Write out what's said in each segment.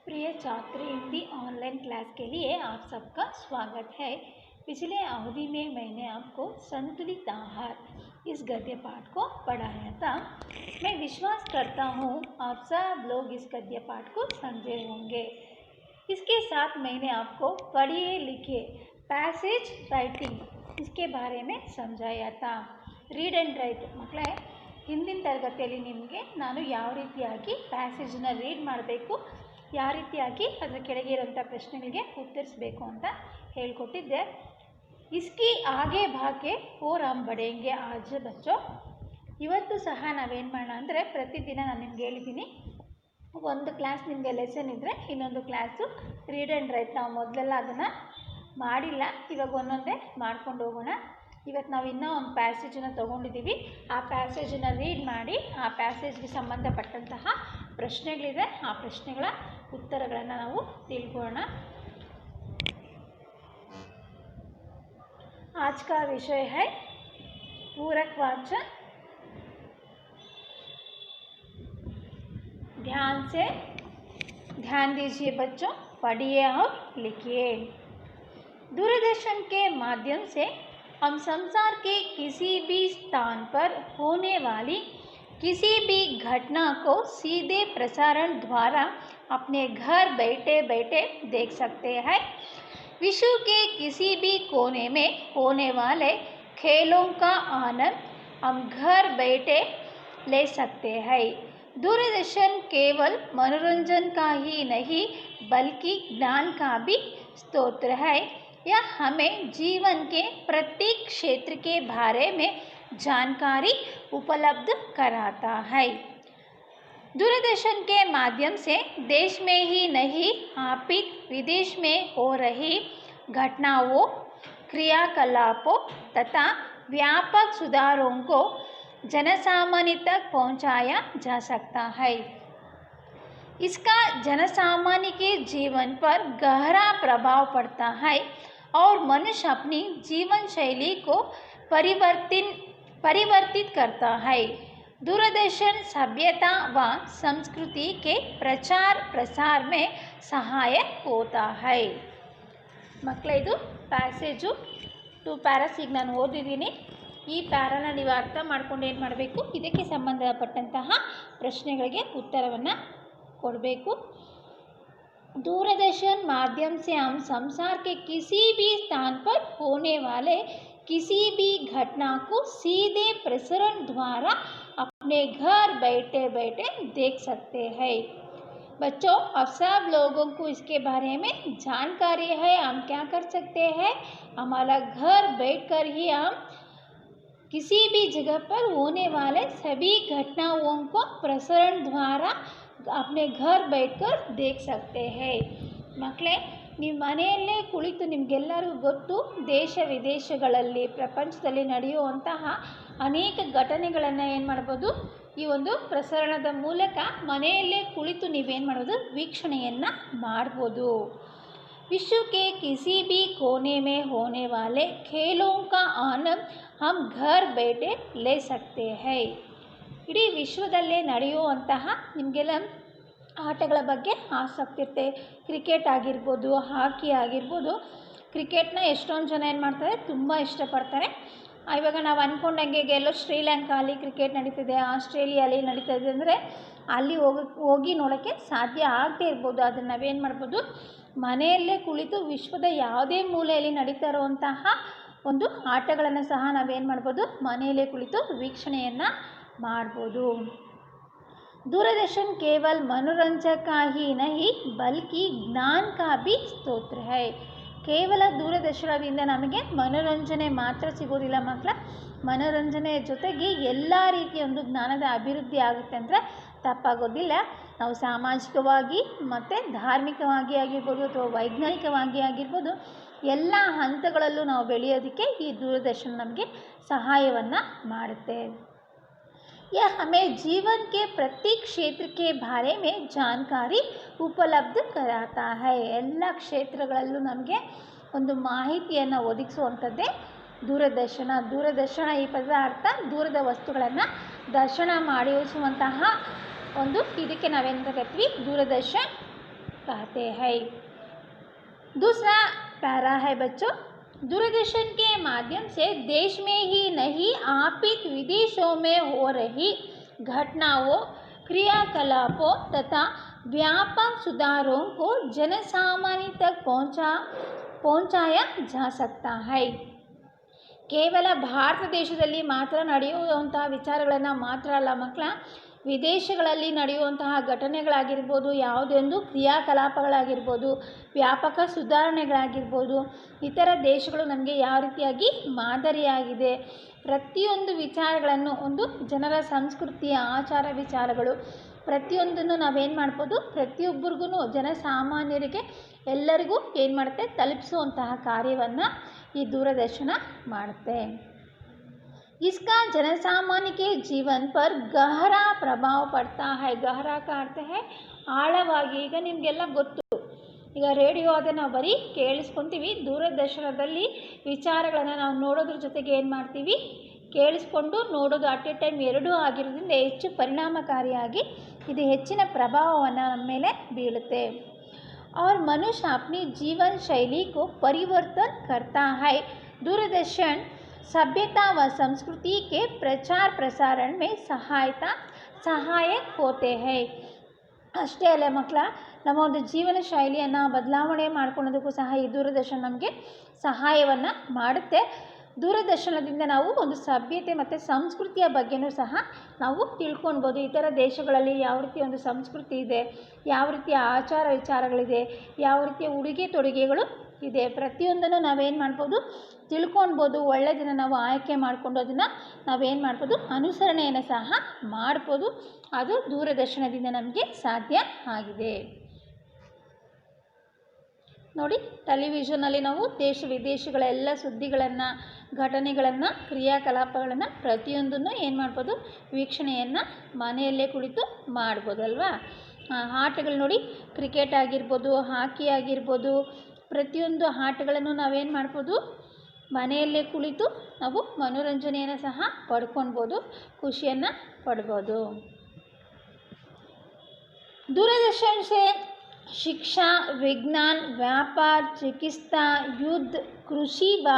प्रिय छात्र, Hindi online class के लिए आप सबका स्वागत है। पिछले अवधि में मैंने आपको संतुलित आहार इस गद्य पाठ को पढ़ाया था। मैं विश्वास करता हूँ आप सब लोग इस गद्य पाठ को समझे होंगे। इसके साथ मैंने आपको पढ़िए लिखिए पैसेज राइटिंग इसके बारे में समझाया था। ರೀಡ್ ಆ್ಯಂಡ್ ರೈಟ್ ಮಕ್ಕಳೇ, ಹಿಂದಿನ ತರಗತಿಯಲ್ಲಿ ನಿಮಗೆ ನಾನು ಯಾವ ರೀತಿಯಾಗಿ ಪ್ಯಾಸೇಜನ್ನ ರೀಡ್ ಮಾಡಬೇಕು, ಯಾವ ರೀತಿಯಾಗಿ ಅದರ ಕೆಳಗೆ ಇರೋಂಥ ಪ್ರಶ್ನೆಗಳಿಗೆ ಉತ್ತರಿಸಬೇಕು ಅಂತ ಹೇಳ್ಕೊಟ್ಟಿದ್ದೆ. ಇಸ್ಕಿ ಆಗೆ ಭಾಗೆ ಓರ್ ಹಮ್ ಬಡೆಂಗೆ ಆಜ್ ಬಚ್ಚೋ. ಇವತ್ತು ಸಹ ನಾವೇನು ಮಾಡೋಣ ಅಂದರೆ, ಪ್ರತಿದಿನ ನಾನು ನಿಮ್ಗೆ ಹೇಳಿದ್ದೀನಿ, ಒಂದು ಕ್ಲಾಸ್ ನಿಮಗೆ ಲೆಸನ್ ಇದ್ದರೆ ಇನ್ನೊಂದು ಕ್ಲಾಸು ರೀಡ್ ಆ್ಯಂಡ್ ರೈಟ್. ನಾವು ಮೊದಲೆಲ್ಲ ಅದನ್ನು ಮಾಡಿಲ್ಲ, ಇವಾಗ ಒಂದೊಂದೇ ಮಾಡ್ಕೊಂಡು ಹೋಗೋಣ. ಇವತ್ತು ನಾವು ಇನ್ನೂ ಒಂದು ಪ್ಯಾಸೇಜನ್ನು ತೊಗೊಂಡಿದ್ದೀವಿ. ಆ ಪ್ಯಾಸೇಜನ್ನು ರೀಡ್ ಮಾಡಿ ಆ ಪ್ಯಾಸೇಜ್ಗೆ ಸಂಬಂಧಪಟ್ಟಂತಹ ಪ್ರಶ್ನೆಗಳಿದೆ, ಆ ಪ್ರಶ್ನೆಗಳ उत्तरಗಳನ್ನು ನಾವು ತಿಳ್ಕೊಳ್ಳೋಣ. आज का विषय है पूरक वाचन. ध्यान दीजिए बच्चों, पढ़िए और लिखिए. दूरदर्शन के माध्यम से हम संसार के किसी भी स्थान पर होने वाली किसी भी घटना को सीधे प्रसारण द्वारा अपने घर बैठे बैठे देख सकते हैं. विश्व के किसी भी कोने में होने वाले खेलों का आनंद हम घर बैठे ले सकते हैं. दूरदर्शन केवल मनोरंजन का ही नहीं बल्कि ज्ञान का भी स्रोत है. यह हमें जीवन के प्रत्येक क्षेत्र के बारे में जानकारी उपलब्ध कराता है. दूरदर्शन के माध्यम से देश में ही नहीं अपितु विदेश में हो रही घटनाओं, क्रियाकलापों तथा व्यापक सुधारों को जनसामान्य तक पहुंचाया जा सकता है. इसका जनसामान्य के जीवन पर गहरा प्रभाव पड़ता है और मनुष्य अपनी जीवन शैली को परिवर्तित करता है. दूरदर्शन सभ्यता व संस्कृति के प्रचार प्रसार में सहायक होता है. ಮಕ್ಕಳೇ, ಇದು ಪ್ಯಾಸೇಜು 2 ಪ್ಯಾರಾಸ್ ಈಗ ನಾನು ಓದಿದ್ದೀನಿ. ಈ ಪ್ಯಾರಾನ ನೀವು ಅರ್ಥ ಮಾಡ್ಕೊಂಡು ಏನು ಮಾಡಬೇಕು, ಇದಕ್ಕೆ ಸಂಬಂಧಪಟ್ಟಂತಹ ಪ್ರಶ್ನೆಗಳಿಗೆ ಉತ್ತರವನ್ನು ಕೊಡಬೇಕು. दूरदर्शन माध्यम से हम संसार के किसी भी स्थान पर होने वाले किसी भी घटना को सीधे प्रसारण द्वारा अपने घर बैठे बैठे देख सकते हैं. बच्चों, अब सब लोगों को इसके बारे में जानकारी है. हम क्या कर सकते हैं, हमारा घर बैठकर ही हम किसी भी जगह पर होने वाले सभी घटनाओं को प्रसारण द्वारा अपने घर बैठकर देख सकते हैं. ಮಕ್ಕಳೇ, ನೀವು ಮನೆಯಲ್ಲೇ ಕುಳಿತು, ನಿಮಗೆಲ್ಲರಿಗೂ ಗೊತ್ತು, ದೇಶ ವಿದೇಶಗಳಲ್ಲಿ ಪ್ರಪಂಚದಲ್ಲಿ ನಡೆಯುವಂತಹ ಅನೇಕ ಘಟನೆಗಳನ್ನು ಏನು ಮಾಡ್ಬೋದು, ಈ ಒಂದು ಪ್ರಸರಣದ ಮೂಲಕ ಮನೆಯಲ್ಲೇ ಕುಳಿತು ನೀವೇನು ಮಾಡ್ಬೋದು, ವೀಕ್ಷಣೆಯನ್ನು ಮಾಡ್ಬೋದು. विश्व के किसी भी कोने में होने वाले खेलों का आनंद हम घर बैठे ले सकते हैं. ಇಡೀ ವಿಶ್ವದಲ್ಲೇ ನಡೆಯುವಂತಹ ನಿಮಗೆಲ್ಲ ಆಟಗಳ ಬಗ್ಗೆ ಆಸಕ್ತಿ ಇರುತ್ತೆ. ಕ್ರಿಕೆಟ್ ಆಗಿರ್ಬೋದು, ಹಾಕಿ ಆಗಿರ್ಬೋದು. ಕ್ರಿಕೆಟ್ನ ಎಷ್ಟೊಂದು ಜನ ಏನು ಮಾಡ್ತಾರೆ, ತುಂಬ ಇಷ್ಟಪಡ್ತಾರೆ. ಇವಾಗ ನಾವು ಅಂದ್ಕೊಂಡಂಗೆ ಎಲ್ಲೋ ಶ್ರೀಲಂಕಾಲಿ ಕ್ರಿಕೆಟ್ ನಡೀತಿದೆ, ಆಸ್ಟ್ರೇಲಿಯಾಲಿ ನಡೀತಿದೆ ಅಂದರೆ ಅಲ್ಲಿ ಹೋಗಿ ನೋಡೋಕ್ಕೆ ಸಾಧ್ಯ ಆಗದೆ ಇರ್ಬೋದು. ಅದನ್ನು ನಾವೇನು ಮಾಡ್ಬೋದು, ಮನೆಯಲ್ಲೇ ಕುಳಿತು ವಿಶ್ವದ ಯಾವುದೇ ಮೂಲೆಯಲ್ಲಿ ನಡೀತಾ ಇರುವಂತಹ ಒಂದು ಆಟಗಳನ್ನು ಸಹ ನಾವೇನು ಮಾಡ್ಬೋದು, ಮನೆಯಲ್ಲೇ ಕುಳಿತು ವೀಕ್ಷಣೆಯನ್ನು ಮಾಡ್ಬೋದು. दूरदर्शन केवल मनोरंजन का ही नहीं बल्कि ज्ञान का भी स्रोत है. ಕೇವಲ ದೂರದರ್ಶನದಿಂದ ನಮಗೆ ಮನೋರಂಜನೆ ಮಾತ್ರ ಸಿಗೋದಿಲ್ಲ ಮಕ್ಕಳ. ಮನೋರಂಜನೆಯ ಜೊತೆಗೆ ಎಲ್ಲ ರೀತಿಯ ಒಂದು ಜ್ಞಾನದ ಅಭಿವೃದ್ಧಿ ಆಗುತ್ತೆ ಅಂದರೆ ತಪ್ಪಾಗೋದಿಲ್ಲ. ನಾವು ಸಾಮಾಜಿಕವಾಗಿ ಮತ್ತು ಧಾರ್ಮಿಕವಾಗಿ ಆಗಿರ್ಬೋದು ಅಥವಾ ವೈಜ್ಞಾನಿಕವಾಗಿ ಆಗಿರ್ಬೋದು, ಎಲ್ಲ ಹಂತಗಳಲ್ಲೂ ನಾವು ಬೆಳೆಯೋದಕ್ಕೆ ಈ ದೂರದರ್ಶನ ನಮಗೆ ಸಹಾಯವನ್ನು ಮಾಡುತ್ತೆ. यह हमें जीवन के प्रत्येक क्षेत्र के बारे में जानकारी उपलब्ध कराता है. ಎಲ್ಲ ಕ್ಷೇತ್ರಗಳಲ್ಲೂ ನಮಗೆ ಒಂದು ಮಾಹಿತಿಯನ್ನು ಒದಗಿಸುವಂಥದ್ದೇ ದೂರದರ್ಶನ. ದೂರದರ್ಶನ ಈ ಪದದ ಅರ್ಥ ದೂರದ ವಸ್ತುಗಳನ್ನು ದರ್ಶನ ಮಾಡಿಸುವಂತಹ ಒಂದು ಇದಕ್ಕೆ ನಾವೇನು ಕರಿತೀವಿ, ದೂರದರ್ಶನ್. कहते हैं। दूसरा पैरा है बच्चों, दूरदर्शन के माध्यम से देश में ही नहीं आपित विदेशों में हो रही घटनाओं, क्रियाकलापों तथा व्यापक सुधारों को जनसामान्य तक पहुंचाया जा सकता है। ಕೇವಲ ಭಾರತ ದೇಶದಲ್ಲಿ ಮಾತ್ರ ನಡೆಯುವಂತಹ ವಿಚಾರಗಳನ್ನು ಮಾತ್ರ ಅಲ್ಲ ಮಕ್ಕಳ, ವಿದೇಶಗಳಲ್ಲಿ ನಡೆಯುವಂತಹ ಘಟನೆಗಳಾಗಿರ್ಬೋದು, ಯಾವುದೊಂದು ಕ್ರಿಯಾಕಲಾಪಗಳಾಗಿರ್ಬೋದು, ವ್ಯಾಪಕ ಸುಧಾರಣೆಗಳಾಗಿರ್ಬೋದು, ಇತರ ದೇಶಗಳು ನಮಗೆ ಯಾವ ರೀತಿಯಾಗಿ ಮಾದರಿಯಾಗಿದೆ, ಪ್ರತಿಯೊಂದು ವಿಚಾರಗಳನ್ನು ಒಂದು ಜನರ ಸಂಸ್ಕೃತಿಯ ಆಚಾರ ವಿಚಾರಗಳು ಪ್ರತಿಯೊಂದನ್ನು ನಾವೇನು ಮಾಡ್ಬೋದು, ಪ್ರತಿಯೊಬ್ಬರಿಗೂ ಜನಸಾಮಾನ್ಯರಿಗೆ ಎಲ್ಲರಿಗೂ ಏನು ಮಾಡುತ್ತೆ, ತಲುಪಿಸುವಂತಹ ಕಾರ್ಯವನ್ನು ಈ दूरदर्शन ಮಾಡುತ್ತೆ। इसका जनसामान्य के जीवन पर गहरा प्रभाव पड़ता है। गहरा का अर्थ है ಆಳವಾಗಿ। ಈಗ ನಿಮಗೆಲ್ಲ ಗೊತ್ತು, ಈಗ ರೇಡಿಯೋ ಆದರೆ ನಾವು ಬರೀ ಕೇಳಿಸ್ಕೊತೀವಿ, ದೂರದರ್ಶನದಲ್ಲಿ ವಿಚಾರಗಳನ್ನು ನಾವು ನೋಡೋದ್ರ ಜೊತೆಗೆ ಏನು ಮಾಡ್ತೀವಿ, ಕೇಳಿಸ್ಕೊಂಡು ನೋಡೋದು ಅಟ್ ಎ ಟೈಮ್ ಎರಡೂ ಆಗಿರೋದ್ರಿಂದ ಹೆಚ್ಚು ಪರಿಣಾಮಕಾರಿಯಾಗಿ ಇದು ಹೆಚ್ಚಿನ ಪ್ರಭಾವವನ್ನು ನಮ್ಮ ಮೇಲೆ ಬೀಳುತ್ತೆ। और मनुष्य अपनी जीवन शैली को परिवर्तन करता है। दूरदर्शन सभ्यता व संस्कृति के प्रचार प्रसारण में सहायक होते हैं। ಅಷ್ಟೇ ಅಲ್ಲ ಮಕ್ಕಳ, ನಮ್ಮ ಒಂದು ಜೀವನ ಶೈಲಿಯನ್ನು ಬದಲಾವಣೆ ಮಾಡ್ಕೊಳ್ಳೋದಕ್ಕೂ ಸಹ ಈ ದೂರದರ್ಶನ ನಮಗೆ ಸಹಾಯವನ್ನು ಮಾಡುತ್ತೆ। ದೂರದರ್ಶನದಿಂದ ನಾವು ಒಂದು ಸಭ್ಯತೆ ಮತ್ತು ಸಂಸ್ಕೃತಿಯ ಬಗ್ಗೆಯೂ ಸಹ ನಾವು ತಿಳ್ಕೊಳ್ಬೋದು। ಇತರ ದೇಶಗಳಲ್ಲಿ ಯಾವ ರೀತಿಯ ಒಂದು ಸಂಸ್ಕೃತಿ ಇದೆ, ಯಾವ ರೀತಿಯ ಆಚಾರ ವಿಚಾರಗಳಿದೆ, ಯಾವ ರೀತಿಯ ಉಡುಗೆ ತೊಡುಗೆಗಳು ಇದೆ, ಪ್ರತಿಯೊಂದನ್ನು ನಾವೇನು ಮಾಡ್ಬೋದು, ತಿಳ್ಕೊಳ್ಬೋದು। ಒಳ್ಳೆಯದನ್ನು ನಾವು ಆಯ್ಕೆ ಮಾಡಿಕೊಂಡು ಅದನ್ನು ನಾವೇನು ಮಾಡ್ಬೋದು, ಅನುಸರಣೆಯನ್ನು ಸಹ ಮಾಡ್ಬೋದು। ಅದು ದೂರದರ್ಶನದಿಂದ ನಮಗೆ ಸಾಧ್ಯ ಆಗಿದೆ। ನೋಡಿ, ಟೆಲಿವಿಷನಲ್ಲಿ ನಾವು ದೇಶ ವಿದೇಶಗಳ ಎಲ್ಲ ಸುದ್ದಿಗಳನ್ನು, ಘಟನೆಗಳನ್ನು, ಕ್ರಿಯಾಕಲಾಪಗಳನ್ನು ಪ್ರತಿಯೊಂದನ್ನು ಏನು ಮಾಡ್ಬೋದು, ವೀಕ್ಷಣೆಯನ್ನು ಮನೆಯಲ್ಲೇ ಕುಳಿತು ಮಾಡ್ಬೋದಲ್ವಾ। ಆಟಗಳು ನೋಡಿ, ಕ್ರಿಕೆಟ್ ಆಗಿರ್ಬೋದು, ಹಾಕಿ ಆಗಿರ್ಬೋದು, ಪ್ರತಿಯೊಂದು ಆಟಗಳನ್ನು ನಾವೇನು ಮಾಡ್ಬೋದು, ಮನೆಯಲ್ಲೇ ಕುಳಿತು ನಾವು ಮನೋರಂಜನೆಯನ್ನು ಸಹ ಪಡ್ಕೊಳ್ಬೋದು, ಖುಷಿಯನ್ನು ಪಡ್ಬೋದು। दूरदर्शन से शिक्षा, विज्ञान, व्यापार, चिकित्सा, युद्ध, कृषि व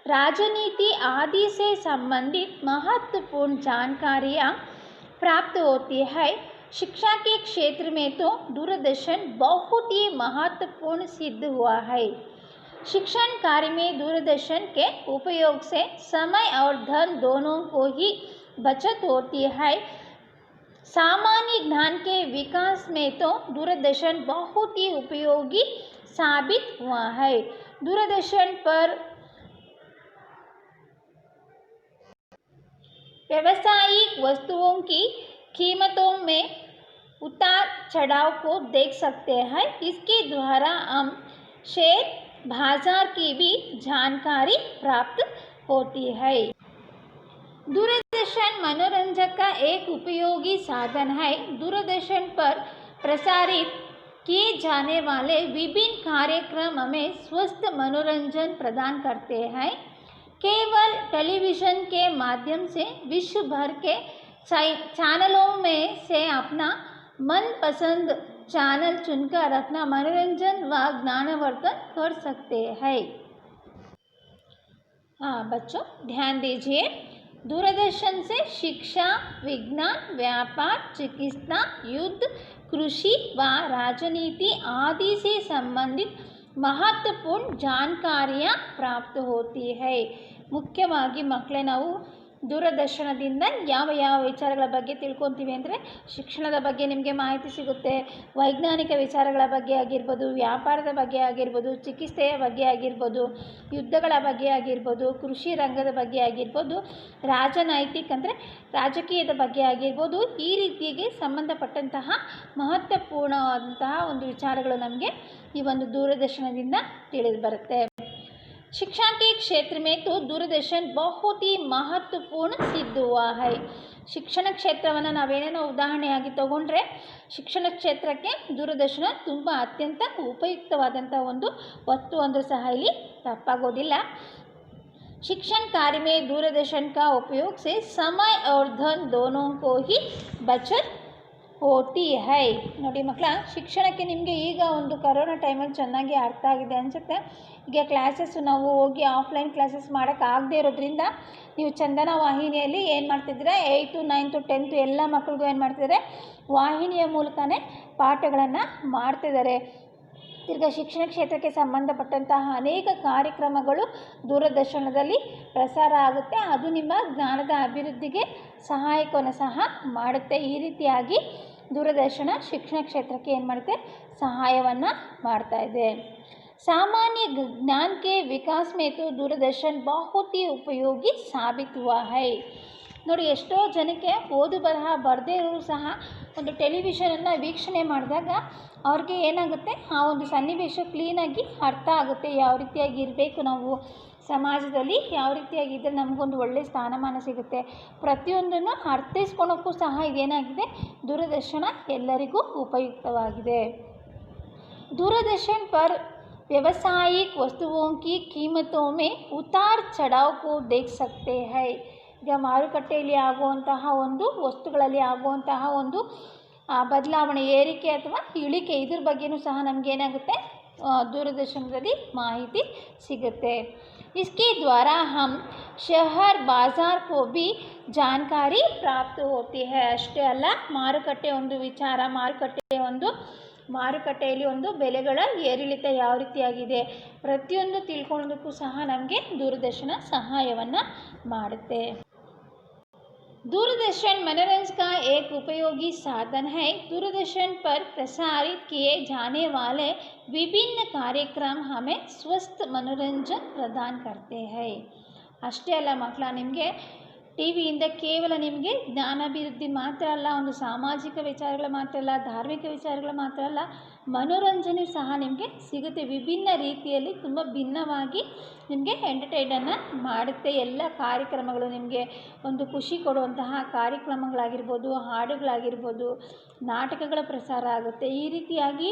राजनीति आदि से संबंधित महत्वपूर्ण जानकारियाँ प्राप्त होती है। शिक्षा के क्षेत्र में तो दूरदर्शन बहुत ही महत्वपूर्ण सिद्ध हुआ है। शिक्षण कार्य में दूरदर्शन के उपयोग से समय और धन दोनों को ही बचत होती है। सामान्य ज्ञान के विकास में तो दूरदर्शन बहुत ही उपयोगी साबित हुआ है। दूरदर्शन पर व्यावसायिक वस्तुओं की कीमतों में उतार चढ़ाव को देख सकते हैं। इसके द्वारा हम शेयर बाजार की भी जानकारी प्राप्त होती है। दूरदर्शन मनोरंजन का एक उपयोगी साधन है। दूरदर्शन पर प्रसारित किए जाने वाले विभिन्न कार्यक्रम हमें स्वस्थ मनोरंजन प्रदान करते हैं। केवल टेलीविज़न के माध्यम से विश्व भर के चैनलों में से अपना मनपसंद चैनल चुनकर अपना मनोरंजन व ज्ञानवर्धन कर सकते हैं। हाँ बच्चों, ध्यान दीजिए। दूरदर्शन से शिक्षा, विज्ञान, व्यापार, चिकित्सा, युद्ध, कृषि व राजनीति आदि से संबंधित महत्वपूर्ण जानकारियाँ प्राप्त होती है। ಮುಖ್ಯವಾಗಿ ಮಕ್ಕಳೇ, ನಾವು ದೂರದರ್ಶನದಿಂದ ಯಾವ ಯಾವ ವಿಚಾರಗಳ ಬಗ್ಗೆ ತಿಳ್ಕೊತೀವಿ ಅಂದರೆ, ಶಿಕ್ಷಣದ ಬಗ್ಗೆ ನಿಮಗೆ ಮಾಹಿತಿ ಸಿಗುತ್ತೆ, ವೈಜ್ಞಾನಿಕ ವಿಚಾರಗಳ ಬಗ್ಗೆ ಆಗಿರ್ಬೋದು, ವ್ಯಾಪಾರದ ಬಗ್ಗೆ ಆಗಿರ್ಬೋದು, ಚಿಕಿತ್ಸೆಯ ಬಗ್ಗೆ ಆಗಿರ್ಬೋದು, ಯುದ್ಧಗಳ ಬಗ್ಗೆ ಆಗಿರ್ಬೋದು, ಕೃಷಿ ರಂಗದ ಬಗ್ಗೆ ಆಗಿರ್ಬೋದು, ರಾಜನೈತಿಕ ಅಂದರೆ ರಾಜಕೀಯದ ಬಗ್ಗೆ ಆಗಿರ್ಬೋದು, ಈ ರೀತಿಗೆ ಸಂಬಂಧಪಟ್ಟಂತಹ ಮಹತ್ವಪೂರ್ಣವಾದಂತಹ ಒಂದು ವಿಚಾರಗಳು ನಮಗೆ ಈ ಒಂದು ದೂರದರ್ಶನದಿಂದ ತಿಳಿದು ಬರುತ್ತೆ। शिक्षा के क्षेत्र में तो दूरदर्शन बहुत ही महत्वपूर्ण सिद्ध हुआ है। ಶಿಕ್ಷಣ ಕ್ಷೇತ್ರವನ್ನು ನಾವೇನೇನೋ ಉದಾಹರಣೆಯಾಗಿ ತಗೊಂಡ್ರೆ, ಶಿಕ್ಷಣ ಕ್ಷೇತ್ರಕ್ಕೆ ದೂರದರ್ಶನ ತುಂಬ ಅತ್ಯಂತ ಉಪಯುಕ್ತವಾದಂಥ ಒಂದು ವಸ್ತು ಅಂದರೂ ಸಹ ಇಲ್ಲಿ ತಪ್ಪಾಗೋದಿಲ್ಲ। शिक्षण कार्य में दूरदर्शन का उपयोग से समय और धन दोनों को ही बचत ಹೋತಿ ಹೈ. ನೋಡಿ ಮಕ್ಕಳ, ಶಿಕ್ಷಣಕ್ಕೆ ನಿಮಗೆ ಈಗ ಒಂದು ಕರೋನಾ ಟೈಮಲ್ಲಿ ಚೆನ್ನಾಗಿ ಅರ್ಥ ಆಗಿದೆ ಅನಿಸುತ್ತೆ. ಈಗ ಕ್ಲಾಸಸ್ಸು ನಾವು ಹೋಗಿ ಆಫ್ಲೈನ್ ಕ್ಲಾಸಸ್ ಮಾಡೋಕ್ಕಾಗದೇ ಇರೋದ್ರಿಂದ ನೀವು ಚಂದನ ವಾಹಿನಿಯಲ್ಲಿ ಏನು ಮಾಡ್ತಿದ್ದೀರಾ, 8th 9th 10th ಎಲ್ಲ ಮಕ್ಕಳಿಗೂ ಏನು ಮಾಡ್ತಿದ್ದಾರೆ, ವಾಹಿನಿಯ ಮೂಲಕನೇ ಪಾಠಗಳನ್ನು ಮಾಡ್ತಿದ್ದಾರೆ. ತಿರ್ಗ ಶಿಕ್ಷಣ ಕ್ಷೇತ್ರಕ್ಕೆ ಸಂಬಂಧಪಟ್ಟಂತಹ ಅನೇಕ ಕಾರ್ಯಕ್ರಮಗಳು ದೂರದರ್ಶನದಲ್ಲಿ ಪ್ರಸಾರ ಆಗುತ್ತೆ. ಅದು ನಿಮ್ಮ ಜ್ಞಾನದ ಅಭಿವೃದ್ಧಿಗೆ ಸಹಾಯಕವನ್ನು ಸಹ ಮಾಡುತ್ತೆ. ಈ ರೀತಿಯಾಗಿ ದೂರದರ್ಶನ ಶಿಕ್ಷಣ ಕ್ಷೇತ್ರಕ್ಕೆ ಏನು ಮಾಡುತ್ತೆ, ಸಹಾಯವನ್ನು ಮಾಡ್ತಾ ಇದೆ. सामान्य ज्ञान के विकास में तो दूरदर्शन बहुत ही उपयोगी साबित हुआ है. ನೋಡಿ, ಎಷ್ಟೋ ಜನಕ್ಕೆ ಓದು ಬರಹ ಬರದೇ ಇರೋರು ಸಹ ಒಂದು ಟೆಲಿವಿಷನನ್ನು ವೀಕ್ಷಣೆ ಮಾಡಿದಾಗ ಅವ್ರಿಗೆ ಏನಾಗುತ್ತೆ, ಆ ಒಂದು ಸನ್ನಿವೇಶ ಕ್ಲೀನಾಗಿ ಅರ್ಥ ಆಗುತ್ತೆ. ಯಾವ ರೀತಿಯಾಗಿ ಇರಬೇಕು ನಾವು ಸಮಾಜದಲ್ಲಿ, ಯಾವ ರೀತಿಯಾಗಿದ್ದರೆ ನಮಗೊಂದು ಒಳ್ಳೆಯ ಸ್ಥಾನಮಾನ ಸಿಗುತ್ತೆ, ಪ್ರತಿಯೊಂದನ್ನು ಅರ್ಥೈಸ್ಕೊಳೋಕ್ಕೂ ಸಹ ಇದೇನಾಗಿದೆ, ದೂರದರ್ಶನ ಎಲ್ಲರಿಗೂ ಉಪಯುಕ್ತವಾಗಿದೆ. दूरदर्शन पर व्यावसायिक वस्तुओं की कीमतों में उतार चढ़ाव को देख सकते हैं. ಈಗ ಮಾರುಕಟ್ಟೆಯಲ್ಲಿ ಆಗುವಂತಹ ಒಂದು ವಸ್ತುಗಳಲ್ಲಿ ಆಗುವಂತಹ ಒಂದು ಬದಲಾವಣೆ, ಏರಿಕೆ ಅಥವಾ ಇಳಿಕೆ, ಇದ್ರ ಬಗ್ಗೆಯೂ ಸಹ ನಮಗೇನಾಗುತ್ತೆ, ದೂರದರ್ಶನದಲ್ಲಿ ಮಾಹಿತಿ ಸಿಗುತ್ತೆ. इसके द्वारा हम शहर बाज़ार को भी जानकारी प्राप्त होती है. ಅಷ್ಟೇ ಅಲ್ಲ, ಮಾರುಕಟ್ಟೆ ಒಂದು ವಿಚಾರ, ಮಾರುಕಟ್ಟೆಯಲ್ಲಿ ಒಂದು ಬೆಲೆಗಳ ಏರಿಳಿತ ಯಾವ ರೀತಿಯಾಗಿದೆ, ಪ್ರತಿಯೊಂದು ತಿಳ್ಕೊಳ್ಳೋದಕ್ಕೂ ಸಹ ನಮಗೆ ದೂರದರ್ಶನ ಸಹಾಯವನ್ನು ಮಾಡುತ್ತೆ. दूरदर्शन मनोरंजन का एक उपयोगी साधन है. दूरदर्शन पर प्रसारित किए जाने वाले विभिन्न कार्यक्रम हमें स्वस्थ मनोरंजन प्रदान करते हैं. ಅಷ್ಟೇ ಅಲ್ಲ ಮಕ್ಕಳ, ನಿಮಗೆ ಟಿವಿಯಿಂದ ಕೇವಲ ನಿಮಗೆ ಜ್ಞಾನಾಭಿವೃದ್ಧಿ ಮಾತ್ರ ಅಲ್ಲ, ಒಂದು ಸಾಮಾಜಿಕ ವಿಚಾರಗಳು ಮಾತ್ರ ಅಲ್ಲ, ಧಾರ್ಮಿಕ ವಿಚಾರಗಳು ಮಾತ್ರ ಅಲ್ಲ, ಮನೋರಂಜನೆ ಸಹ ನಿಮಗೆ ಸಿಗುತ್ತೆ. ವಿಭಿನ್ನ ರೀತಿಯಲ್ಲಿ ತುಂಬ ಭಿನ್ನವಾಗಿ ನಿಮಗೆ ಎಂಟರ್ಟೈನನ್ನು ಮಾಡುತ್ತೆ. ಎಲ್ಲ ಕಾರ್ಯಕ್ರಮಗಳು ನಿಮಗೆ ಒಂದು ಖುಷಿ ಕೊಡುವಂತಹ ಕಾರ್ಯಕ್ರಮಗಳಾಗಿರ್ಬೋದು, ಹಾಡುಗಳಾಗಿರ್ಬೋದು, ನಾಟಕಗಳ ಪ್ರಸಾರ ಆಗುತ್ತೆ. ಈ ರೀತಿಯಾಗಿ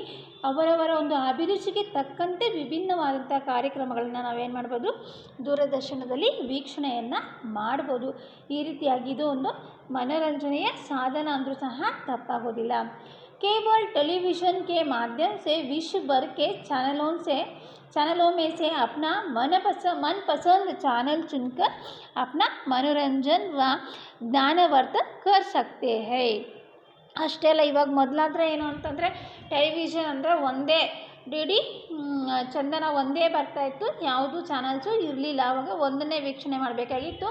ಅವರವರ ಒಂದು ಅಭಿರುಚಿಗೆ ತಕ್ಕಂತೆ ವಿಭಿನ್ನವಾದಂಥ ಕಾರ್ಯಕ್ರಮಗಳನ್ನು ನಾವೇನು ಮಾಡ್ಬೋದು, ದೂರದರ್ಶನದಲ್ಲಿ ವೀಕ್ಷಣೆಯನ್ನು ಮಾಡ್ಬೋದು. ಈ ರೀತಿಯಾಗಿ ಇದು ಒಂದು ಮನೋರಂಜನೆಯ ಸಾಧನ ಅಂದರೂ ಸಹ ತಪ್ಪಾಗೋದಿಲ್ಲ. केवल टेलीविज़न के माध्यम से विश्व भर के चैनलों में से अपना मनपसंद चैनल चुनकर अपना मनोरंजन व ज्ञानवर्धन कर सकते हैं. ಅಷ್ಟೇ ಅಲ್ಲ, ಇವಾಗ ಮೊದಲಾದರೆ ಏನು ಅಂತಂದರೆ ಟೆಲಿವಿಷನ್ ಅಂದರೆ ಒಂದೇ ಡಿ ಚಂದನ ಒಂದೇ ಬರ್ತಾಯಿತ್ತು, ಯಾವುದು ಚಾನಲ್ಸು ಇರಲಿಲ್ಲ. ಆವಾಗ ಒಂದನ್ನೇ ವೀಕ್ಷಣೆ ಮಾಡಬೇಕಾಗಿತ್ತು.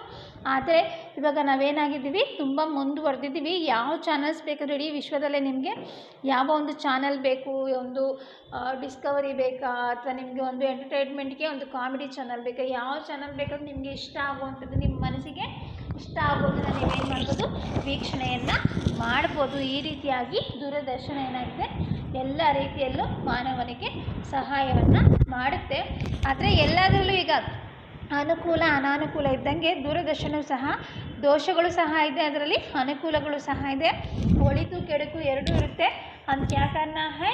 ಆದರೆ ಇವಾಗ ನಾವೇನಾಗಿದ್ದೀವಿ, ತುಂಬ ಮುಂದುವರೆದಿದ್ದೀವಿ. ಯಾವ ಚಾನಲ್ಸ್ ಬೇಕಾದರೂ ಇಡೀ ವಿಶ್ವದಲ್ಲೇ ನಿಮಗೆ ಯಾವ ಒಂದು ಚಾನಲ್ ಬೇಕು, ಒಂದು ಡಿಸ್ಕವರಿ ಬೇಕಾ, ಅಥವಾ ನಿಮಗೆ ಒಂದು ಎಂಟರ್ಟೈನ್ಮೆಂಟ್ಗೆ ಒಂದು ಕಾಮಿಡಿ ಚಾನಲ್ ಬೇಕಾ, ಯಾವ ಚಾನಲ್ ಬೇಕಾದ್ರೂ ನಿಮಗೆ ಇಷ್ಟ ಆಗುವಂಥದ್ದು, ನಿಮ್ಮ ಮನಸ್ಸಿಗೆ ಇಷ್ಟ ಆಗೋದನ್ನು ನೀವೇನು ಮಾಡ್ಬೋದು, ವೀಕ್ಷಣೆಯನ್ನು ಮಾಡ್ಬೋದು. ಈ ರೀತಿಯಾಗಿ ದೂರದರ್ಶನ ಏನಾಗಿದೆ, ಎಲ್ಲ ರೀತಿಯಲ್ಲೂ ಮಾನವನಿಗೆ ಸಹಾಯವನ್ನು ಮಾಡುತ್ತೆ. ಆದರೆ ಎಲ್ಲದರಲ್ಲೂ ಈಗ ಅನುಕೂಲ ಅನಾನುಕೂಲ ಇದ್ದಂಗೆ ದೂರದರ್ಶನವೂ ಸಹ ದೋಷಗಳು ಸಹ ಇದೆ, ಅದರಲ್ಲಿ ಅನುಕೂಲಗಳು ಸಹ ಇದೆ. ಒಳಿತು ಕೆಡುಕು ಎರಡೂ ಇರುತ್ತೆ. हम क्या करना है,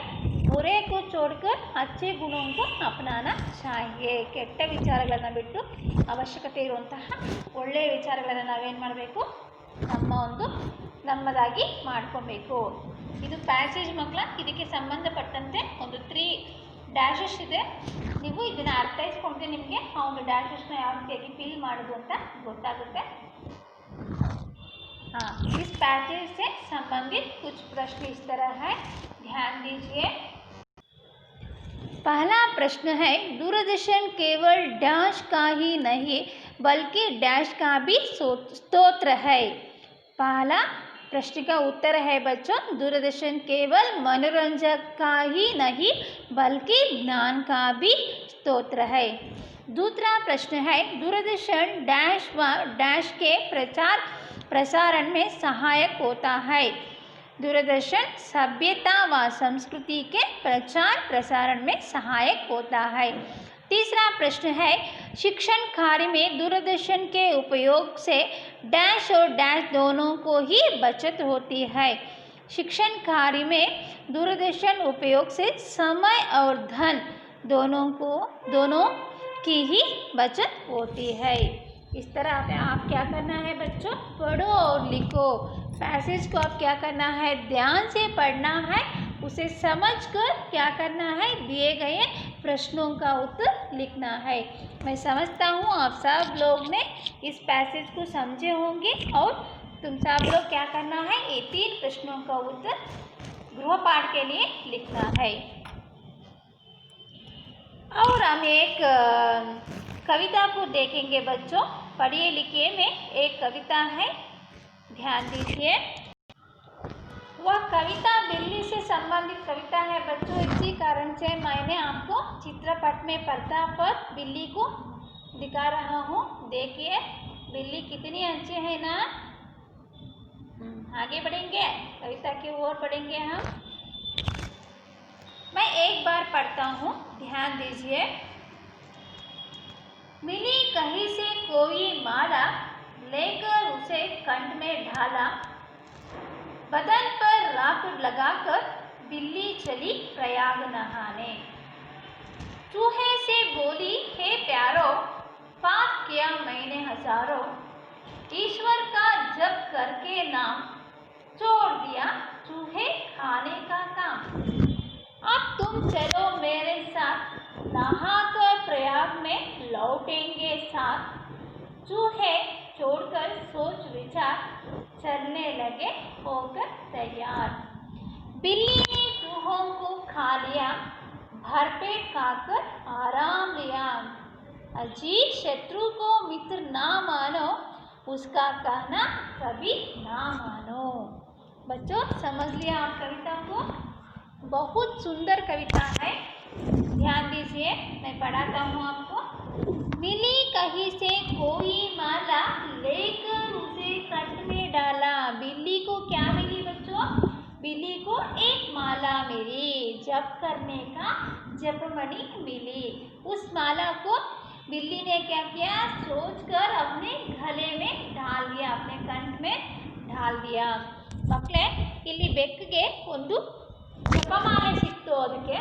बुरे को छोड़कर अच्छे गुणों को अपनाना चाहिए. ಕೆಟ್ಟ ವಿಚಾರಗಳನ್ನು ಬಿಟ್ಟು ಅವಶ್ಯಕತೆ ಇರುವಂತಹ ಒಳ್ಳೆಯ ವಿಚಾರಗಳನ್ನು ನಾವೇನು ಮಾಡಬೇಕು, ನಮ್ಮದಾಗಿ ಮಾಡ್ಕೊಬೇಕು. ಇದು ಪ್ಯಾಸೇಜ್ ಮಕ್ಕಳ, ಇದಕ್ಕೆ ಸಂಬಂಧಪಟ್ಟಂತೆ ಒಂದು 3 ಡ್ಯಾಶಸ್ ಇದೆ. ನೀವು ಇದನ್ನು ಅರ್ಥೈಸ್ಕೊಂಡ್ರೆ ನಿಮಗೆ ಆ ಒಂದು ಡ್ಯಾಶಸ್ನ ಯಾವ ರೀತಿಯಾಗಿ ಫಿಲ್ ಮಾಡೋದು ಅಂತ ಗೊತ್ತಾಗುತ್ತೆ. हाँ, इस पैसेज से संबंधित कुछ प्रश्न इस तरह है, ध्यान दीजिए. पहला प्रश्न है, दूरदर्शन केवल डैश का ही नहीं बल्कि डैश का भी स्तोत्र है. पहला प्रश्न का उत्तर है बच्चों, दूरदर्शन केवल मनोरंजन का ही नहीं बल्कि ज्ञान का भी स्तोत्र है. दूसरा प्रश्न है, दूरदर्शन डैश व डैश के प्रसारण में सहायक होता है. दूरदर्शन सभ्यता व संस्कृति के प्रचार प्रसारण में सहायक होता है. तीसरा प्रश्न है, शिक्षण कार्य में दूरदर्शन के उपयोग से डैश और डैश दोनों को ही बचत होती है. शिक्षण कार्य में दूरदर्शन उपयोग से समय और धन दोनों की ही बचत होती है. इस तरह आप क्या करना है बच्चों, पढ़ो और लिखो. पैसेज को अब क्या करना है, ध्यान से पढ़ना है, उसे समझकर क्या करना है, दिए गए प्रश्नों का उत्तर लिखना है। मैं समझता हूँ आप सब लोग ने इस पैसेज को समझे होंगे और तुम सब लोग क्या करना है, ये 3 प्रश्नों का उत्तर गृहपाठ के लिए लिखना है। और हम एक कविता को देखेंगे बच्चों, पढ़िए लिखिए में एक कविता है, ध्यान दीजिए। वह कविता बिल्ली से संबंधित कविता है बच्चों, इसी कारण से मैंने आपको चित्रपट में पर्दा पर बिल्ली को दिखा रहा हूँ। देखिए बिल्ली कितनी अच्छी है ना। आगे बढ़ेंगे, कविता की ओर बढ़ेंगे हम। मैं एक बार पढ़ता हूँ, ध्यान दीजिए। मिली कहीं से कोई माला, लेकर उसे कंठ में ढाला, बदन पर राख लगाकर बिल्ली चली प्रयाग नहाने। चूहे से बोली, हे प्यारो, पाप किया मैंने हजारों, ईश्वर का जप करके नाम, छोड़ दिया चूहे खाने का काम। अब तुम चलो मेरे साथ, नहाकर प्रयाग में लौटेंगे साथ। चूहे छोड़कर सोच विचार, चलने लगे होकर तैयार। बिल्ली ने चूहों को खा लिया, भरपेट खाकर आराम लिया। अजी शत्रु को मित्र ना मानो, उसका कहना कभी ना मानो। बच्चों समझ लिया आप कविता को, बहुत सुंदर कविता है, ध्यान दीजिए। मैं पढ़ाता हूँ आपको। मिली कहीं से कोई माला, लेकर उसे कंठ में डाला। बिल्ली को क्या मिली बच्चों, बिल्ली को एक माला मिली, जप करने का जपमणि मिली। उस माला को बिल्ली ने क्या किया, सोचकर अपने गले में ढाल दिया, अपने कंठ में ढाल दिया। ಮಕ್ಕಳೇ ಇಲ್ಲಿ ಬೆಕ್ಕಿಗೆ ಒಂದು ಜಪಮಾಲೆ ಸಿಕ್ತು, ಅದಕ್ಕೆ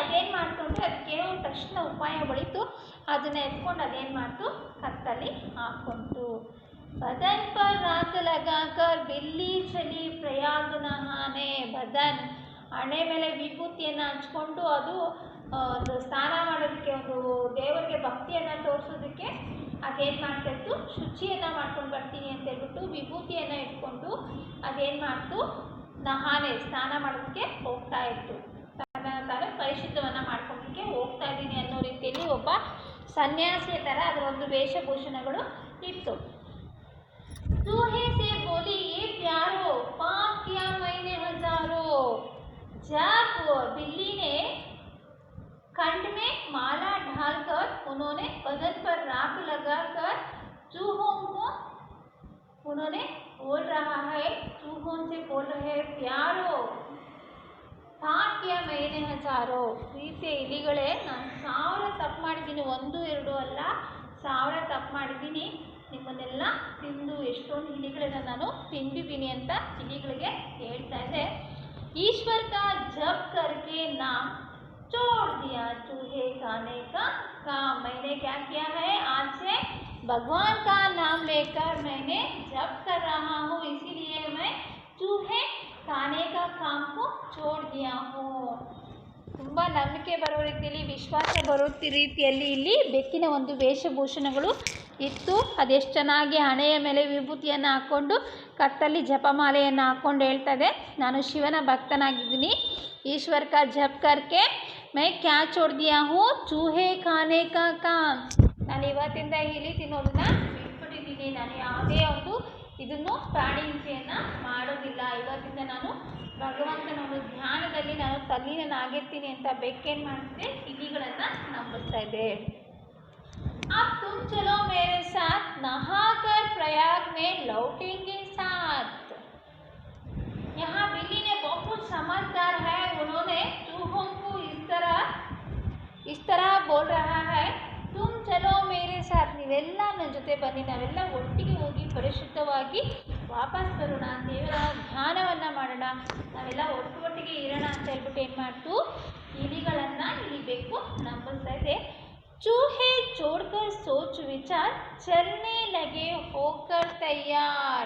ಅದೇನು ಮಾಡ್ತು ಅಂದರೆ ಅದಕ್ಕೇನೋ ತಕ್ಷಣ ಉಪಾಯ ಬಳಿತು, ಅದನ್ನು ಎತ್ಕೊಂಡು ಅದೇನು ಮಾಡ್ತು, ಕತ್ತಲ್ಲಿ ಹಾಕ್ಕೊಂತು। बदन पर राख लगाकर बिल्ली चली प्रयाग नहाने। बदन ಹಣೆ ಮೇಲೆ ವಿಭೂತಿಯನ್ನು ಹಚ್ಕೊಂಡು ಅದು ಸ್ನಾನ ಮಾಡೋದಕ್ಕೆ, ಒಂದು ದೇವರಿಗೆ ಭಕ್ತಿಯನ್ನು ತೋರಿಸೋದಕ್ಕೆ ಅದೇನು ಮಾಡ್ತಾಯಿತ್ತು, ಶುಚಿಯನ್ನು ಮಾಡ್ಕೊಂಡು ಬರ್ತೀನಿ ಅಂತ ಹೇಳ್ಬಿಟ್ಟು ವಿಭೂತಿಯನ್ನು ಇಟ್ಕೊಂಡು ಅದೇನು ಮಾಡ್ತು, ನಹಾನೆ ಸ್ನಾನ ಮಾಡೋದಕ್ಕೆ ಹೋಗ್ತಾ ಇತ್ತು, ತಾನು ಪರಿಶುದ್ಧವನ್ನು ಮಾಡ್ಕೊಳ್ಳೋದಕ್ಕೆ ಹೋಗ್ತಾ ಇದ್ದೀನಿ ಅನ್ನೋ ರೀತಿಯಲ್ಲಿ ಒಬ್ಬ ಸನ್ಯಾಸಿಯ ಥರ ಅದರ ಒಂದು ವೇಷಭೂಷಣಗಳು ಇತ್ತು। चूहे से बोली, ये प्यारो, पाप किया मैंने हजारों। जब बिल्ली ने कंठ में माला ढालकर, उन्होंने बदन पर राख लगाकर चूहों को उन्होंने बोल रहा है, चूहों से बोल रहे हैं, प्यारो, पाप किया मैंने हजारों। ಪ್ರೀತಿಯ ಇಲಿಗಳೇ, ನಾನು 1000 ತಪ್ಪು ಮಾಡಿದ್ದೀನಿ, 1 2 ಅಲ್ಲ, 1000 ತಪ್ಪು ಮಾಡಿದ್ದೀನಿ, ನಿಮ್ಮನ್ನೆಲ್ಲ ತಿಂದು ಎಷ್ಟೊಂದು ಇಲಿಗಳನ್ನು ನಾನು ತಿಂದಿದ್ದೀನಿ ಅಂತ ಇಲಿಗಳಿಗೆ ಹೇಳ್ತಾ ಇದೆ। ईश्वर का जप करके नाम, छोड़ दिया चूहे खाने का काम। मैंने क्या किया है, आज से भगवान का नाम लेकर मैंने जप कर रहा हूँ, इसीलिए मैं चूहे खाने का काम को छोड़ दिया हूँ। ತುಂಬ ನಂಬಿಕೆ ಬರೋ ರೀತಿಯಲ್ಲಿ, ವಿಶ್ವಾಸ ಬರೋ ರೀತಿಯಲ್ಲಿ ಇಲ್ಲಿ ಬೆಕ್ಕಿನ ಒಂದು ವೇಷಭೂಷಣಗಳು ಇತ್ತು। ಅದೆಷ್ಟು ಚೆನ್ನಾಗಿ ಹಣೆಯ ಮೇಲೆ ವಿಭೂತಿಯನ್ನು ಹಾಕ್ಕೊಂಡು ಕತ್ತಲ್ಲಿ ಜಪಮಾಲೆಯನ್ನು ಹಾಕ್ಕೊಂಡು ಹೇಳ್ತದೆ, ನಾನು ಶಿವನ ಭಕ್ತನಾಗಿದ್ದೀನಿ। ಈಶ್ವರ್ ಕಾ ಜಪ್ ಕರ್ಕೆ ಮೈ ಕ್ಯಾ ಚೋಡ್ ದಿಯಾ ಹೂ, ಚೂಹೆ ಖಾನೆ ಕಾ ಕಾಮ್। ನಾನು ಇವತ್ತಿಂದ ಇಲಿ ತಿನ್ನೋದನ್ನ ಬಿಟ್ಬಿಟ್ಟಿದ್ದೀನಿ, ನಾನು ಯಾವುದೇ ಒಂದು ಇದನ್ನು ಪ್ರಾಣಿ ಹಿಂಸೆಯನ್ನು ಮಾಡೋದಿಲ್ಲ, ಇವತ್ತಿಂದ ನಾನು ಭಗವಂತನ ಒಂದು ಧ್ಯಾನದಲ್ಲಿ ನಾನು ತಲ್ಲೀನನಾಗಿರ್ತೀನಿ ಅಂತ ಬೆಕ್ಕೇನು ಮಾಡ್ತಿದೆ, ಇಲಿಗಳನ್ನು ನಂಬಿಸ್ತಾ ಇದೆ। अब तुम चलो मेरे साथ, नहाकर प्रयाग में लौटेंगे साथ। यहाँ बिल्ली ने बहुत समझदार है, उन्होंने चूहों को इस तरह बोल रहा है, तुम चलो मेरे साथ, ನೀವೆಲ್ಲ ನನ್ನ ಜೊತೆ ಬನ್ನಿ, ನಾವೆಲ್ಲ ಒಟ್ಟಿಗೆ ಹೋಗಿ ಪರಿಶುದ್ಧವಾಗಿ ವಾಪಸ್ ಬರೋಣ, ದೇವರ ಧ್ಯಾನವನ್ನು ಮಾಡೋಣ, ನಾವೆಲ್ಲ ಒಟ್ಟಿಗೆ ಇರೋಣ ಅಂತ ಹೇಳ್ಬಿಟ್ಟು ಏನು ಮಾಡ್ತು, ಇಲಿಗಳನ್ನು ಇಲ್ಲಿ ಬೆಕ್ಕು ನಂಬಿಸ್ತಾ ಇದೆ। चूहे छोड़कर सोच विचार, चलने लगे होकर तैयार।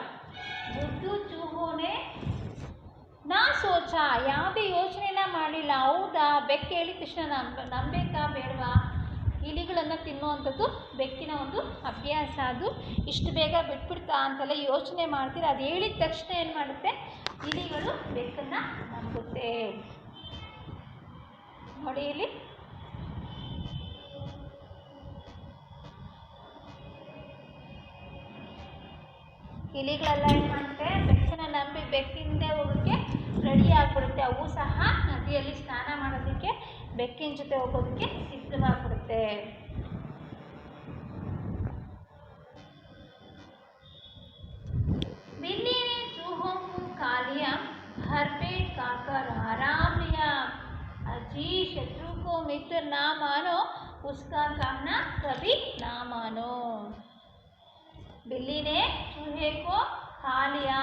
ಬುದ್ದು ಚೂಹೋನೆ ನಾ ಸೋಚ, ಯಾವುದೇ ಯೋಚನೆನ ಮಾಡಲಿಲ್ಲ. ಹೌದಾ, ಬೆಕ್ಕು ಹೇಳಿದ ತಕ್ಷಣ ನಂಬೇಕಾ ಬೇಡವಾ? ಇಲಿಗಳನ್ನು ತಿನ್ನುವಂಥದ್ದು ಬೆಕ್ಕಿನ ಒಂದು ಅಭ್ಯಾಸ. ಅದು ಇಷ್ಟು ಬೇಗ ಬಿಟ್ಬಿಡ್ತಾ ಅಂತೆಲ್ಲ ಯೋಚನೆ ಮಾಡ್ತೀರ. ಅದು ಹೇಳಿದ ತಕ್ಷಣ ಏನು ಮಾಡುತ್ತೆ, ಇಲಿಗಳು ಬೆಕ್ಕನ್ನು ನಂಬುತ್ತೆ. ನೋಡಿ ಇಲ್ಲಿ ಇಲಿಗಳೆಲ್ಲ ಏನು ಮಾಡುತ್ತೆ, ಬೆಕ್ಕನ್ನು ನಂಬಿ ಬೆಕ್ಕಿಂದ ಹೋಗೋಕ್ಕೆ ರೆಡಿ ಆಗಿಬಿಡುತ್ತೆ. ಅವು ಸಹ ನದಿಯಲ್ಲಿ ಸ್ನಾನ ಮಾಡೋದಕ್ಕೆ ಬೆಕ್ಕಿನ ಜೊತೆ ಹೋಗೋದಕ್ಕೆ ಸಿದ್ಧವಾಗಿಬಿಡುತ್ತೆ. बिल्ली ने चूहों को खा लिया, भरपेट खाकर आराम लिया। अजी शत्रु को मित्र ना मानो, उसका कहना कभी ना मानो। बिल्ली ने चूहे को खा लिया।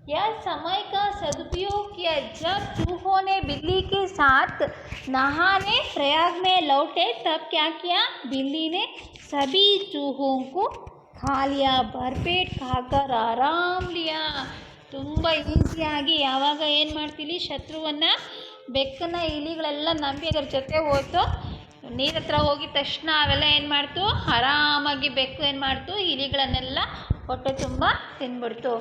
यह समय का सदुपयोग किया। जब चूहों ने बिल्ली के साथ नहाने प्रयाग में लौटे तब क्या किया, बिल्ली ने सभी चूहों को खा लिया, भरपेट खाकर आराम लिया। ತುಂಬ ಈಸಿಯಾಗಿ ಯಾವಾಗ ಏನು ಮಾಡ್ತೀವಿ, ಶತ್ರುವನ್ನು ಬೆಕ್ಕನ್ನು ಇಲಿಗಳೆಲ್ಲ ನಂಬಿ ಅದರ ಜೊತೆ ಹೋಯ್ತು, ನೀರ ಹತ್ರ ಹೋಗಿದ ತಕ್ಷಣ ಅವೆಲ್ಲ ಏನು ಮಾಡ್ತು, ಆರಾಮಾಗಿ ಬೆಕ್ಕು ಏನು ಮಾಡ್ತು, ಇಲಿಗಳನ್ನೆಲ್ಲ ಹೊಟ್ಟೆ ತುಂಬ ತಿಂದ್ಬಿಡ್ತು.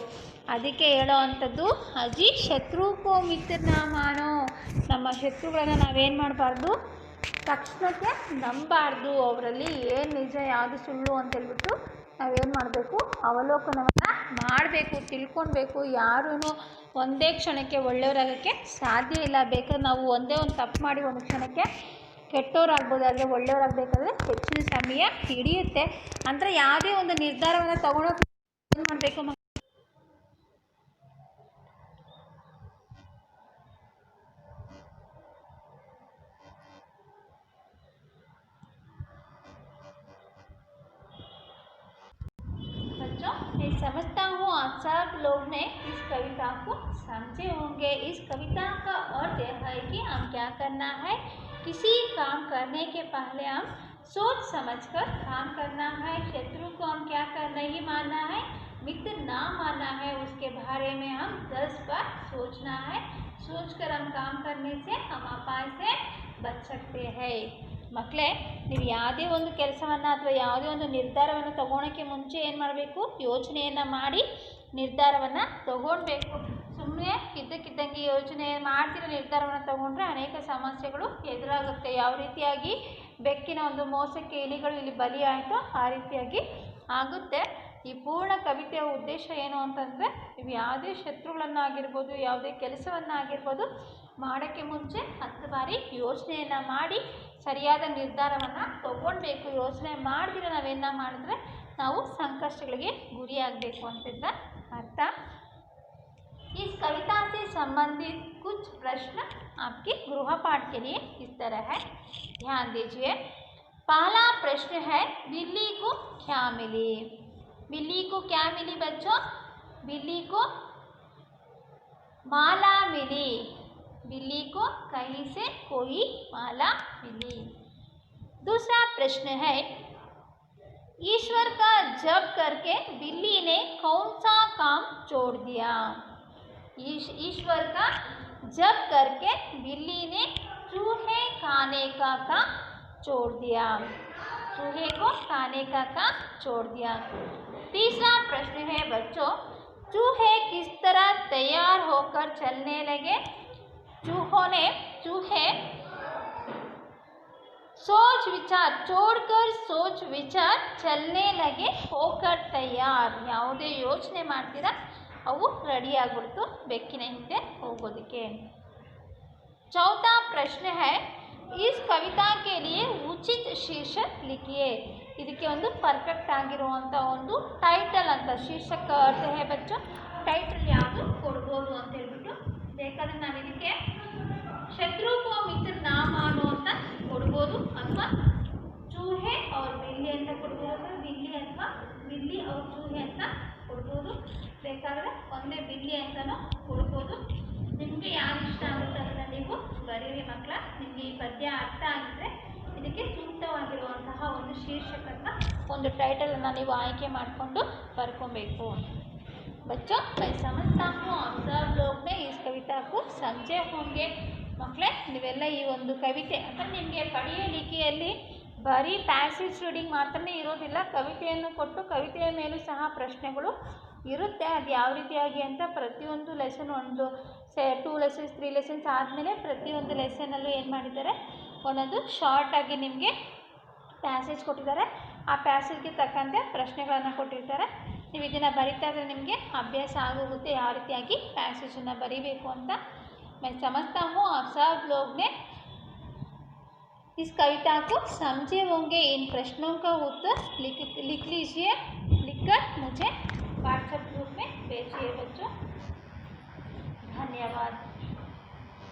ಅದಕ್ಕೆ ಹೇಳೋ ಅಂಥದ್ದು, ಅಜಿ ಶತ್ರುಕೋ ಮಿತ್ರನ ಮಾನೋ, ನಮ್ಮ ಶತ್ರುಗಳನ್ನು ನಾವೇನು ಮಾಡಬಾರ್ದು, ತಕ್ಷಣಕ್ಕೆ ನಂಬಾರ್ದು. ಅವರಲ್ಲಿ ಏನು ನಿಜ ಯಾವುದು ಸುಳ್ಳು ಅಂತೇಳ್ಬಿಟ್ಟು ನಾವೇನು ಮಾಡಬೇಕು, ಅವಲೋಕನವನ್ನು ಮಾಡಬೇಕು, ತಿಳ್ಕೊಳ್ಬೇಕು. ಯಾರೂ ಒಂದೇ ಕ್ಷಣಕ್ಕೆ ಒಳ್ಳೆಯವರಾಗೋಕ್ಕೆ ಸಾಧ್ಯ ಇಲ್ಲ. ಬೇಕಾದ್ರೆ ನಾವು ಒಂದೇ ಒಂದು ತಪ್ಪು ಮಾಡಿ ಒಂದು ಕ್ಷಣಕ್ಕೆ ಕೆಟ್ಟವರಾಗ್ಬೋದು, ಆದರೆ ಒಳ್ಳೆಯವರಾಗಬೇಕಾದ್ರೆ ಹೆಚ್ಚಿನ ಸಮಯ ಹಿಡಿಯುತ್ತೆ. ಅಂದರೆ ಯಾವುದೇ ಒಂದು ನಿರ್ಧಾರವನ್ನು ತಗೊಳೋಕೆ ಏನು ಮಾಡಬೇಕು, मैं समझता हूँ आप सब लोग ने इस कविता को समझे होंगे। इस कविता का अर्थ यह है कि हम क्या करना है, किसी काम करने के पहले हम सोच समझकर काम करना है। शत्रु को हम क्या कर नहीं मानना है, मित्र ना मानना है, उसके बारे में हम 10 बार सोचना है। सोचकर हम काम करने से हम अपाय से बच सकते हैं। ಮಕ್ಕಳೇ, ನೀವು ಯಾವುದೇ ಒಂದು ಕೆಲಸವನ್ನು ಅಥವಾ ಯಾವುದೇ ಒಂದು ನಿರ್ಧಾರವನ್ನು ತಗೊಳ್ಳೋಕ್ಕೆ ಮುಂಚೆ ಏನು ಮಾಡಬೇಕು, ಯೋಚನೆಯನ್ನು ಮಾಡಿ ನಿರ್ಧಾರವನ್ನು ತಗೊಳ್ಬೇಕು. ಸುಮ್ಮನೆ ಇದ್ದಕ್ಕಿದ್ದಂಗೆ ಯೋಚನೆ ಮಾಡ್ತಿರೋ ನಿರ್ಧಾರವನ್ನು ತಗೊಂಡ್ರೆ ಅನೇಕ ಸಮಸ್ಯೆಗಳು ಎದುರಾಗುತ್ತೆ. ಯಾವ ರೀತಿಯಾಗಿ ಬೆಕ್ಕಿನ ಒಂದು ಮೋಸಕ್ಕೆ ಇಲಿಗಳು ಇಲ್ಲಿ ಬಲಿಯಾಯಿತು, ಆ ರೀತಿಯಾಗಿ ಆಗುತ್ತೆ. ಈ ಪೂರ್ಣ ಕವಿತೆಯ ಉದ್ದೇಶ ಏನು ಅಂತಂದರೆ, ನೀವು ಯಾವುದೇ ಶತ್ರುಗಳನ್ನಾಗಿರ್ಬೋದು, ಯಾವುದೇ ಕೆಲಸವನ್ನಾಗಿರ್ಬೋದು ಮಾಡೋಕ್ಕೆ ಮುಂಚೆ 10 ಬಾರಿ ಯೋಚನೆಯನ್ನು ಮಾಡಿ ಸರಿಯಾದ ನಿರ್ಧಾರವನ್ನು ತಗೊಳ್ಬೇಕು. ಯೋಚನೆ ಮಾಡಿದ್ರೆ ನಾವೇನ ಮಾಡಿದ್ರೆ ನಾವು ಸಂಕಷ್ಟಗಳಿಗೆ ಗುರಿಯಾಗಬೇಕು ಅಂತಿದ್ದ ಅರ್ಥ. इस कविता से संबंधित कुछ प्रश्न आपके गृहपाठ के लिए इस तरह है, ध्यान दीजिए। पहला प्रश्न है, बिल्ली को क्या मिली? बिल्ली को क्या मिली बच्चों? बिल्ली को माला मिली। बिल्ली को कहीं से कोई माला मिली। दूसरा प्रश्न है, ईश्वर का जप करके बिल्ली ने कौन सा काम छोड़ दिया? ईश्वर का जप करके बिल्ली ने चूहे खाने का काम छोड़ दिया। चूहे को खाने का काम छोड़ दिया। तीसरा प्रश्न है बच्चों, चूहे किस तरह तैयार होकर चलने लगे? चूहे सोच विचार छोड़कर सोच विचार चलने लगे, होकर तैयार. ಯಾವುದೇ ಯೋಚನೆ ಮಾಡ್ತೀರಾ ಅವು ರೆಡಿ ಆಗಿಬಿಡ್ತು ಬೆಕ್ಕಿನ ಹಿಂದೆ ಹೋಗೋದಕ್ಕೆ. चौथा प्रश्न है, इस कविता के लिए उचित शीर्षक लिखिए. ಇದಕ್ಕೆ ಒಂದು ಪರ್ಫೆಕ್ಟ್ ಆಗಿರುವಂಥ ಒಂದು ಟೈಟಲ್ ಅಂತ, ಶೀರ್ಷಕ ಅರ್ಥ ಹೇ ಬಚ್ಚೋ, ಟೈಟಲ್ ಯಾವುದು ಕೊಡ್ಬೋದು ಅಂತ ಹೇಳ್ಬಿಟ್ಟು. ಬೇಕಾದ್ರೆ ನಾವು ಇದಕ್ಕೆ ಶತ್ರು ಕೋ ಮಿತ್ರ ನಾ ಮಾನೋ ಅಂತ ಕೊಡ್ಬೋದು, ಅಥವಾ ಚೂಹೆ ಅವ್ರ ಬಿಲ್ಲಿ ಅಂತ ಕೊಡ್ಬೋದು, ಅಥವಾ ಬಿಲ್ಲಿ ಅಥವಾ ಬಿಲ್ಲಿ ಅವ್ರ ಚೂಹೆ ಅಂತ ಕೊಡ್ಬೋದು. ಬೇಕಾದರೆ ಒಂದೇ ಬಿಲ್ಲಿ ಅಂತಲೂ ಕೊಡ್ಬೋದು. ನಿಮಗೆ ಯಾರು ಇಷ್ಟ ಆಗುತ್ತೆ ಅದನ್ನು ನೀವು ಬರೀರಿ ಮಕ್ಕಳ. ನಿಮಗೆ ಈ ಪದ್ಯ ಅರ್ಥ ಆಗಿದ್ರೆ ಇದಕ್ಕೆ ಸೂಕ್ತವಾಗಿರುವಂತಹ ಒಂದು ಶೀರ್ಷಕನ, ಒಂದು ಟೈಟಲನ್ನು ನೀವು ಆಯ್ಕೆ ಮಾಡಿಕೊಂಡು ಬರ್ಕೊಬೇಕು. बच्चों मैं समझता हूँ आप सब लोग ने इस कविता को समझे होंगे ಮಕ್ಕಳೇ ನೀವೆಲ್ಲ ಈ ಒಂದು ಕವಿತೆ ಅಂದರೆ ನಿಮಗೆ ಪಡೆಯಲಿಕೆಯಲ್ಲಿ ಬರೀ ಪ್ಯಾಸೇಜ್ ರೀಡಿಂಗ್ ಮಾತ್ರನೇ ಇರೋದಿಲ್ಲ, ಕವಿತೆಯನ್ನು ಕೊಟ್ಟು ಕವಿತೆಯ ಮೇಲೂ ಸಹ ಪ್ರಶ್ನೆಗಳು ಇರುತ್ತೆ. ಅದು ಯಾವ ರೀತಿಯಾಗಿ ಅಂತ ಪ್ರತಿಯೊಂದು ಲೆಸನ್ ಒಂದು 2 ಲೆಸನ್ಸ್ 3 ಲೆಸನ್ಸ್ ಆದಮೇಲೆ ಪ್ರತಿಯೊಂದು ಲೆಸನಲ್ಲೂ ಏನು ಮಾಡಿದ್ದಾರೆ, ಒಂದೊಂದು ಶಾರ್ಟಾಗಿ ನಿಮಗೆ ಪ್ಯಾಸೇಜ್ ಕೊಟ್ಟಿದ್ದಾರೆ. ಆ ಪ್ಯಾಸೇಜ್ಗೆ ತಕ್ಕಂತೆ ಪ್ರಶ್ನೆಗಳನ್ನು ಕೊಟ್ಟಿರ್ತಾರೆ. ನೀವು ಇದನ್ನು ಬರಿತಾ ಇದ್ರೆ ನಿಮಗೆ ಅಭ್ಯಾಸ ಆಗೋಗುತ್ತೆ ಯಾವ ರೀತಿಯಾಗಿ ಪ್ಯಾಸೇಜನ್ನು ಬರೀಬೇಕು ಅಂತ. मैं समझता हूँ आप सब लोग ने इस कविता को समझे होंगे. इन प्रश्नों का उत्तर लिख लीजिए, लिखकर मुझे व्हाट्सएप ग्रुप में भेजिए बच्चों. धन्यवाद.